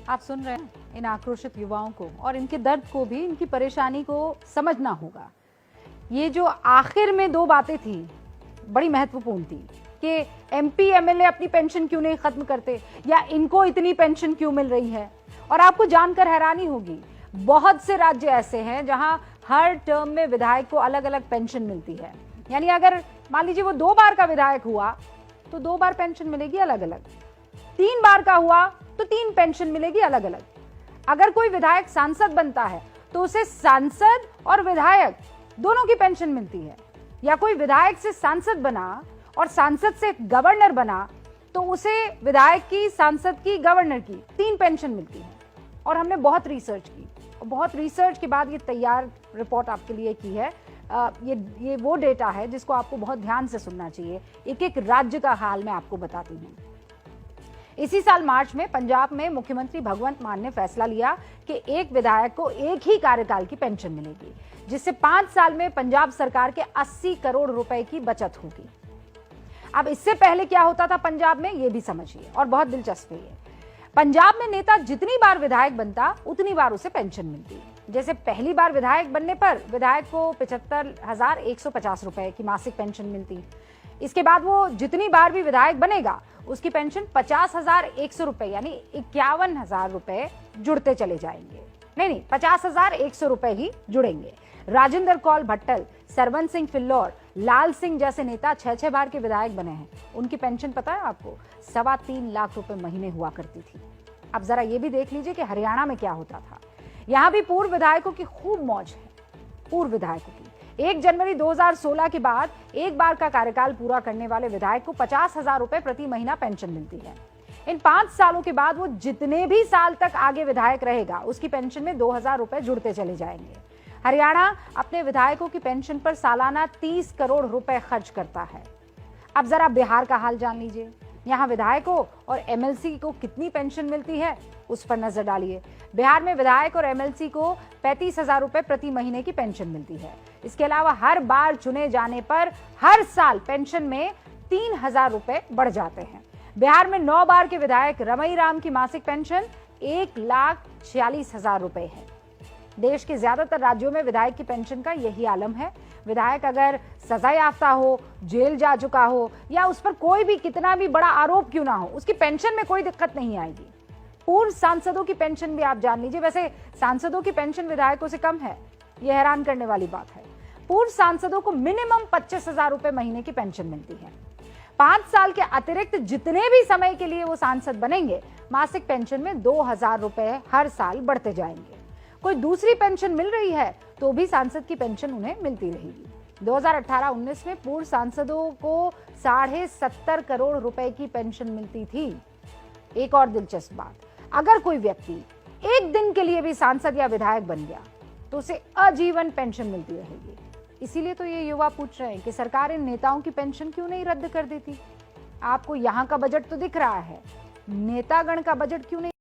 आप सुन रहे हैं इन आक्रोशित युवाओं को, और इनके दर्द को भी, इनकी परेशानी को समझना होगा। ये जो आखिर में दो बातें थी बड़ी महत्वपूर्ण थी कि एमपी एमएलए अपनी पेंशन क्यों नहीं खत्म करते, या इनको इतनी पेंशन क्यों मिल रही है। और आपको जानकर हैरानी होगी, बहुत से राज्य ऐसे हैं जहां हर टर्म में विधायक को अलग अलग पेंशन मिलती है। यानी अगर मान लीजिए वो 2 बार का विधायक हुआ तो 2 बार पेंशन मिलेगी अलग अलग, 3 बार का हुआ तो 3 पेंशन मिलेगी अलग अलग। अगर कोई विधायक सांसद बनता है तो उसे सांसद और विधायक दोनों की पेंशन मिलती है, या कोई विधायक से सांसद बना और सांसद से गवर्नर बना तो उसे विधायक की, सांसद की, गवर्नर की 3 पेंशन मिलती है। और हमने बहुत रिसर्च की और बहुत रिसर्च के बाद ये तैयार रिपोर्ट आपके लिए की है। ये वो डेटा है जिसको आपको बहुत ध्यान से सुनना चाहिए। एक एक राज्य का हाल मैं आपको बताती हूँ। इसी साल मार्च में पंजाब में मुख्यमंत्री भगवंत मान ने फैसला लिया कि एक विधायक को एक ही कार्यकाल की पेंशन मिलेगी, जिससे 5 साल में पंजाब सरकार के 80 करोड़ रुपए की बचत होगी। अब इससे पहले क्या होता था पंजाब में, ये भी समझिए, और बहुत दिलचस्प है ये। पंजाब में नेता जितनी बार विधायक बनता उतनी बार उसे पेंशन मिलती। जैसे पहली बार विधायक बनने पर विधायक को 75,150 रुपए की मासिक पेंशन मिलती। इसके बाद वो जितनी बार भी विधायक बनेगा उसकी पेंशन 50,100 रुपए यानी 51,000 रुपए जुड़ते चले जाएंगे। नहीं, 50,100 रुपए ही जुड़ेंगे। राजेंद्र कौल भट्टल, सरवन सिंह फिल्लौर, लाल सिंह जैसे नेता 6 बार के विधायक बने हैं। उनकी पेंशन पता है आपको, 3.25 लाख रुपए महीने हुआ करती थी। अब जरा ये भी देख लीजिए कि हरियाणा में क्या होता था। यहाँ भी पूर्व विधायकों की खूब मौज है। पूर्व विधायकों की 1 जनवरी 2016 के बाद एक बार का कार्यकाल पूरा करने वाले विधायक को 50,000 रुपए प्रति महीना पेंशन मिलती है। इन 5 सालों के बाद वो जितने भी साल तक आगे विधायक रहेगा उसकी पेंशन में 2,000 रुपए जुड़ते चले जाएंगे। हरियाणा अपने विधायकों की पेंशन पर सालाना 30 करोड़ रुपए खर्च करता है। अब जरा बिहार का हाल जान लीजिए। यहाँ विधायकों और एमएलसी को कितनी पेंशन मिलती है उस पर नजर डालिए। बिहार में विधायक और एमएलसी को 35,000 रुपए प्रति महीने की पेंशन मिलती है। इसके अलावा हर बार चुने जाने पर हर साल पेंशन में 3,000 रुपए बढ़ जाते हैं। बिहार में 9 बार के विधायक रमई राम की मासिक पेंशन 1,46,000 रुपए है। देश के ज्यादातर राज्यों में विधायक की पेंशन का यही आलम है। विधायक अगर सजा याफ्ता हो, जेल जा चुका हो, या उस पर कोई भी कितना भी बड़ा आरोप क्यों ना हो, उसकी पेंशन में कोई दिक्कत नहीं आएगी। पूर्व सांसदों की पेंशन भी आप जान लीजिए। वैसे सांसदों की पेंशन विधायकों से कम है, यह हैरान करने वाली बात है। पूर्व सांसदों को मिनिमम 25,000 रुपए महीने की पेंशन मिलती है। 5 साल के अतिरिक्त जितने भी समय के लिए वो सांसद बनेंगे, मासिक पेंशन में 2,000 रुपए हर साल बढ़ते जाएंगे। कोई दूसरी पेंशन मिल रही है तो भी सांसद की पेंशन उन्हें मिलती रहेगी। 2018-19 में पूर्व सांसदों को 70.5 करोड़ रुपए की पेंशन मिलती थी। एक और दिलचस्प बात, अगर कोई व्यक्ति एक दिन के लिए भी सांसद या विधायक बन गया तो उसे आजीवन पेंशन मिलती रहेगी। इसीलिए तो ये युवा पूछ रहे हैं कि सरकार इन नेताओं की पेंशन क्यों नहीं रद्द कर देती। आपको यहाँ का बजट तो दिख रहा है, नेतागण का बजट क्यों नहीं